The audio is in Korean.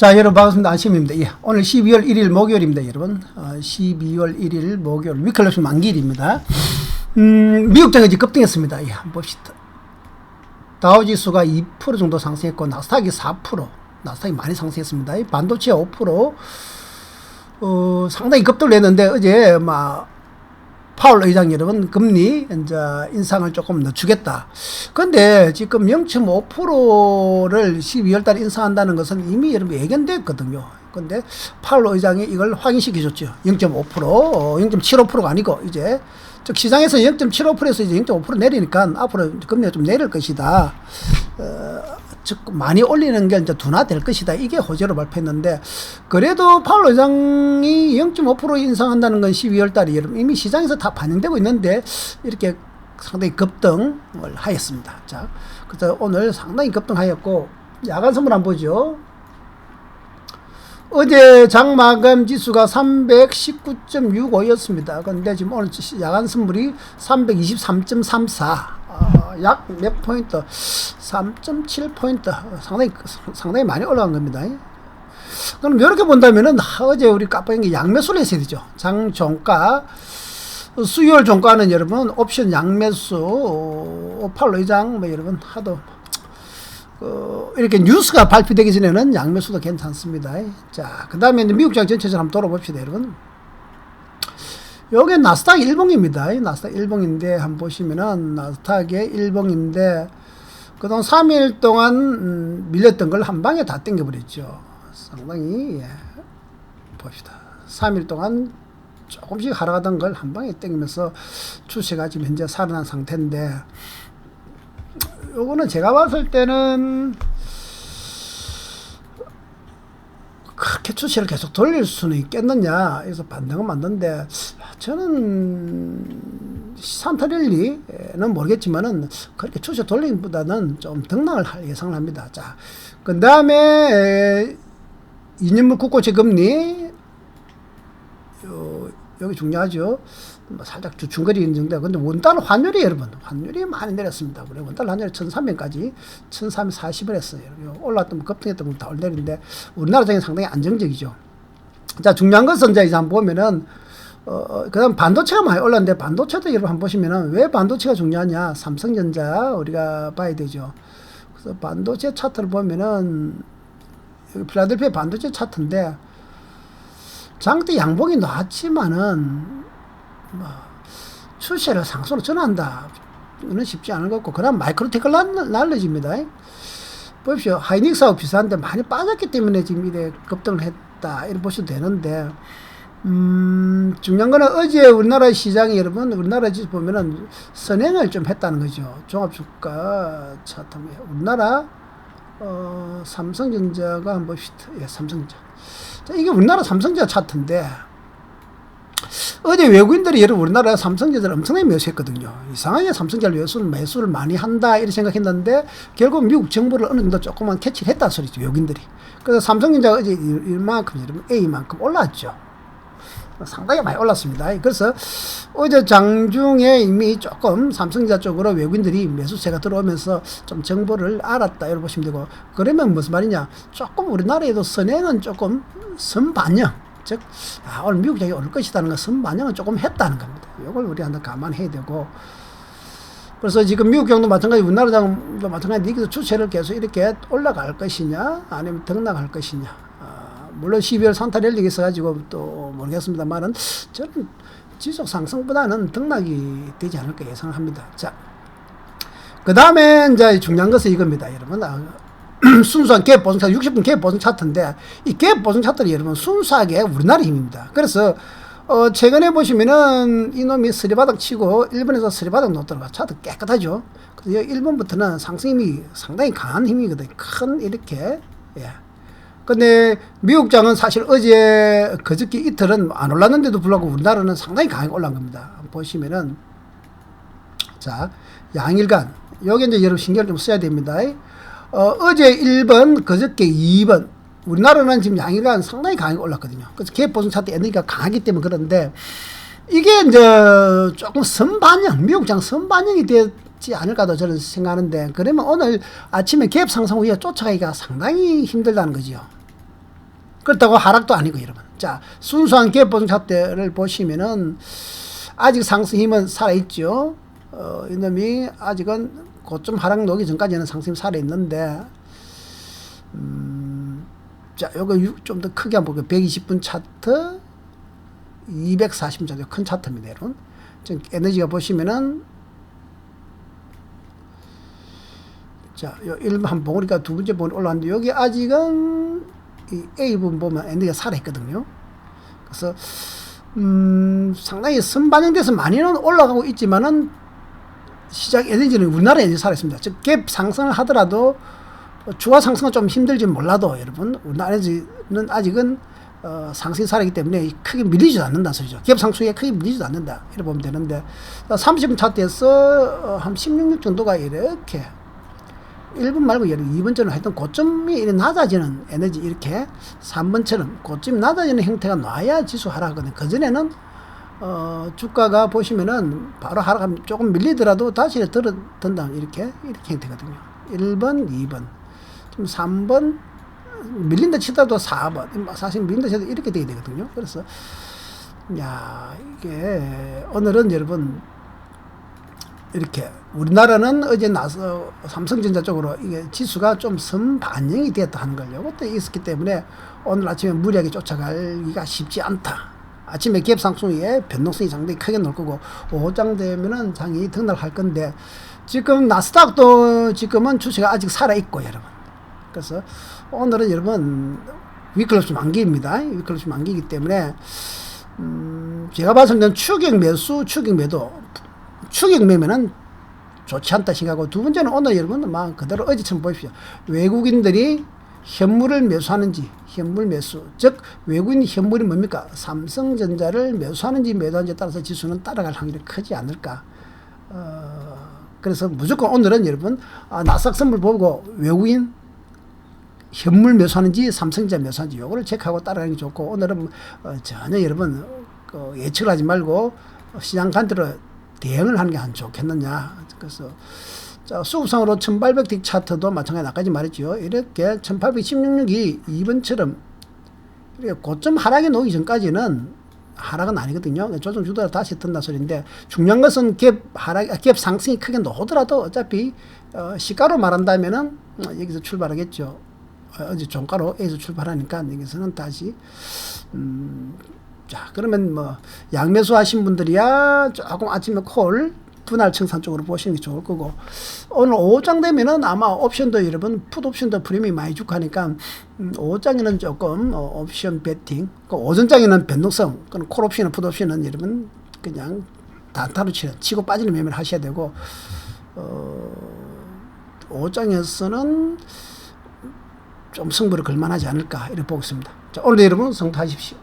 자, 여러분 반갑습니다. 안심입니다. 예, 오늘 12월 1일 목요일입니다, 여러분. 12월 1일 목요일 위클럽스 만기일입니다. 미국장이 이제 급등했습니다. 예, 한번 봅시다. 다우지수가 2% 정도 상승했고 나스닥이 4%, 나스닥이 많이 상승했습니다. 반도체 5%, 상당히 급등을 했는데 어제 파월 의장 여러분 금리 이제 인상을 조금 늦추겠다. 근데 지금 0.5%를 12월 달에 인상한다는 것은 이미 여러분 예견됐거든요. 근데 파월 의장이 이걸 확인시켜 줬죠. 0.5%, 0.75%가 아니고 이제 즉 시장에서 0.75%에서 이제 0.5% 내리니까 앞으로 금리가 좀 내릴 것이다. 즉 많이 올리는 게 이제 둔화될 것이다. 이게 호재로 발표했는데 그래도 파월 의장이 0.5% 인상한다는 건 12월 달에 이미 시장에서 다 반영되고 있는데 이렇게 상당히 급등을 하였습니다. 자, 그래서 오늘 상당히 급등하였고 야간 선물 한번 보죠. 어제 장마감 지수가 319.65였습니다. 근데 지금 오늘 야간 선물이 323.34. 약 몇 포인트? 3.7포인트. 상당히 많이 올라간 겁니다. 그럼 이렇게 본다면은 어제 우리 깜빡인 게 양매수를 했어야 되죠. 장종가. 수요일 종가는 여러분 옵션 양매수, 파월 의장 여러분 하도 이렇게 뉴스가 발표되기 전에는 양매수도 괜찮습니다. 자, 그 다음에 미국장 전체적으로 한번 돌아봅시다, 여러분. 요게 나스닥 일봉입니다. 나스닥 일봉인데, 한번 보시면은, 나스닥의 일봉인데, 그동안 3일 동안 밀렸던 걸 한 방에 다 땡겨버렸죠. 상당히, 봅시다. 3일 동안 조금씩 하락하던 걸 한 방에 땡기면서 추세가 지금 현재 살아난 상태인데, 요거는 제가 봤을 때는 그렇게 추세를 계속 돌릴 수는 있겠느냐 그래서 반등은 맞는데 저는 산타랠리는 모르겠지만은 그렇게 추세 돌리기보다는 좀 등락을 할 예상을 합니다. 자, 그 다음에 2년물 국고채 금리 여기 중요하죠. 살짝 주춤거리는 정도. 근데 원달러 환율이 여러분, 환율이 많이 내렸습니다. 그래 원달러 환율이 1,300까지 1,340을 했어요. 올랐던 급등했던 다 올내리는데 우리나라 장이 상당히 안정적이죠. 자, 중요한 것은 이제 한번 보면은 그다음 반도체가 많이 올랐는데 반도체도 여러분 한번 보시면은 왜 반도체가 중요하냐? 삼성전자 우리가 봐야 되죠. 그래서 반도체 차트를 보면은 여기 필라델피아 반도체 차트인데 장대 양봉이 나왔지만은 추세를 상승으로 전환한다. 이는 쉽지 않은 것 같고, 그다음 마이크로 테크놀로지입니다. 보십시오. 하이닉스하고 비슷한데 많이 빠졌기 때문에 지금 이래 급등을 했다. 이렇게 보셔도 되는데, 중요한 거는 어제 우리나라 시장이 여러분, 우리나라 지수 보면은 선행을 좀 했다는 거죠. 종합주가 차트, 우리나라, 삼성전자가 한번 봅시다. 예, 삼성전자. 자, 이게 우리나라 삼성전자 차트인데, 어제 외국인들이 여러분 우리나라 삼성전자를 엄청나게 매수했거든요. 이상하게 삼성전자 매수를 많이 한다 이렇게 생각했는데 결국 미국 정부를 어느 정도 조금만 캐치를 했다는 소리죠, 외국인들이. 그래서 삼성전자가 어제 이만큼 여러분 A만큼 올랐죠. 상당히 많이 올랐습니다. 그래서 어제 장중에 이미 조금 삼성전자 쪽으로 외국인들이 매수세가 들어오면서 좀 정보를 알았다 이렇게 보시면 되고, 그러면 무슨 말이냐, 조금 우리나라에도 선행은 조금 선반영, 즉 오늘 미국장이 오를 것이라는 건 선반영은 조금 했다는 겁니다. 이걸 우리 한번 감안해야 되고, 그래서 지금 미국장도 마찬가지, 우리나라장도 마찬가지, 여기서 추세를 계속 이렇게 올라갈 것이냐 아니면 등락할 것이냐. 물론 12월 산타랠리가 있어가지고 또 모르겠습니다만은 저는 지속 상승보다는 등락이 되지 않을까 예상을 합니다. 자, 그 다음에 이제 중요한 것은 이겁니다, 여러분. 순수한 갭 보증 차트, 60분 갭 보증 차트인데 이 갭 보증 차트는 여러분 순수하게 우리나라 힘입니다. 그래서 최근에 보시면은 이놈이 스리바닥 치고 일본에서 스리바닥 놓더라고 차트 깨끗하죠. 그래서 일본부터는 상승 힘이 상당히 강한 힘이거든요. 큰 이렇게. 예. 근데 미국장은 사실 어제 그저께 이틀은 안 올랐는데도 불구하고 우리나라는 상당히 강하게 올라간 겁니다. 보시면은 자, 양일간 여기 이제 여러분 신경을 좀 써야 됩니다. 어제 1번, 그저께 2번. 우리나라는 지금 양일간 상당히 강하게 올랐거든요. 그래서 갭 보증 차트 에너지가 강하기 때문에 그런데 이게 이제 조금 선반영, 미국장 선반영이 되지 않을까도 저는 생각하는데, 그러면 오늘 아침에 갭 상승 후에 쫓아가기가 상당히 힘들다는 거죠. 그렇다고 하락도 아니고 여러분. 자, 순수한 갭보정 차트를 보시면은 아직 상승 힘은 살아있죠. 이놈이 아직은 고점 하락 놓기 전까지는 상승 살아있는데, 자, 요거 좀 더 크게 한번 볼게요. 120분 차트, 240분 차트, 큰 차트입니다, 여러분. 지금 에너지가 보시면은, 자, 요 1번 한 봉우리가 두 번째 봉우리 올라왔는데, 여기 아직은 이 A부분 보면 에너지가 살아있거든요. 그래서, 상당히 선반영돼서 많이는 올라가고 있지만은, 시장 에너지는 우리나라 에너지 살아있습니다. 즉, 갭 상승을 하더라도, 주가 상승은 좀 힘들지 몰라도, 여러분, 우리나라 에너지는 아직은, 상승이 살아있기 때문에 크게 밀리지도 않는다는 소리죠. 갭 상승에 크게 밀리지도 않는다. 이렇게 보면 되는데, 30분 차트에서 한 16육 정도가 이렇게, 1번 말고 2번처럼 하여튼 고점이 이렇게 낮아지는 에너지 이렇게 3번처럼 고점이 낮아지는 형태가 나와야 지수 하락하거든요. 그전에는 주가가 보시면은 바로 하락하면 조금 밀리더라도 다시 들어든다 이렇게 형태거든요. 1번, 2번, 좀 3번 밀린다 치더라도 4번 사실 밀린다 치더라도 이렇게 돼야 되거든요. 그래서 야 이게 오늘은 여러분 이렇게 우리나라는 어제 나서 삼성전자 쪽으로 이게 지수가 좀 선반영이 됐다 하는 걸 이것도 있었기 때문에 오늘 아침에 무리하게 쫓아가기가 쉽지 않다. 아침에 갭 상승에 변동성이 상당히 크게 나올 거고 오후장 되면은 장이 등락할 건데 지금 나스닥도 지금은 주식이 아직 살아있고 여러분. 그래서 오늘은 여러분 위클로스 만기입니다. 위클로스 만기이기 때문에 제가 봐서 추격 매수, 추격 매도 추격 매매는 좋지 않다 생각하고 두 번째는 오늘 여러분 막 그대로 어제처럼 보십시오. 외국인들이 현물을 매수하는지 현물 매수 즉 외국인 현물이 뭡니까? 삼성전자를 매수하는지 매도하는지에 따라서 지수는 따라갈 확률이 크지 않을까. 그래서 무조건 오늘은 여러분 나스닥 선물 보고 외국인 현물 매수하는지 삼성전자 매수하는지 요거를 체크하고 따라가는 게 좋고 오늘은 전혀 여러분 예측을 하지 말고 시장 간대로 대응을 하는 게 안 좋겠느냐. 그래서 자, 수급상으로 1800틱 차트도 마찬가지 아까지 말했죠. 이렇게 1816이 2번처럼 이렇게 고점 하락에 놓기 전까지는 하락은 아니거든요. 조정 주다가 다시 뜬다 소리인데 중요한 것은 갭 상승이 크게 나오더라도 어차피 시가로 말한다면은 여기서 출발하겠죠. 어제 종가로 A에서 출발하니까 여기서는 다시 자, 그러면 뭐 양매수 하신 분들이야 조금 아침에 콜 분할 청산 쪽으로 보시는 게 좋을 거고 오늘 오후장 되면은 아마 옵션도 여러분 풋 옵션도 프리미엄이 많이 주고 하니까 오후장에는 조금 옵션 베팅 오전장에는 변동성 콜 옵션이나 풋 옵션은 여러분 그냥 단타로 치고 빠지는 매매를 하셔야 되고 오후장에서는 좀 승부를 걸만하지 않을까 이렇게 보고 있습니다. 자, 오늘도 여러분 성투하십시오.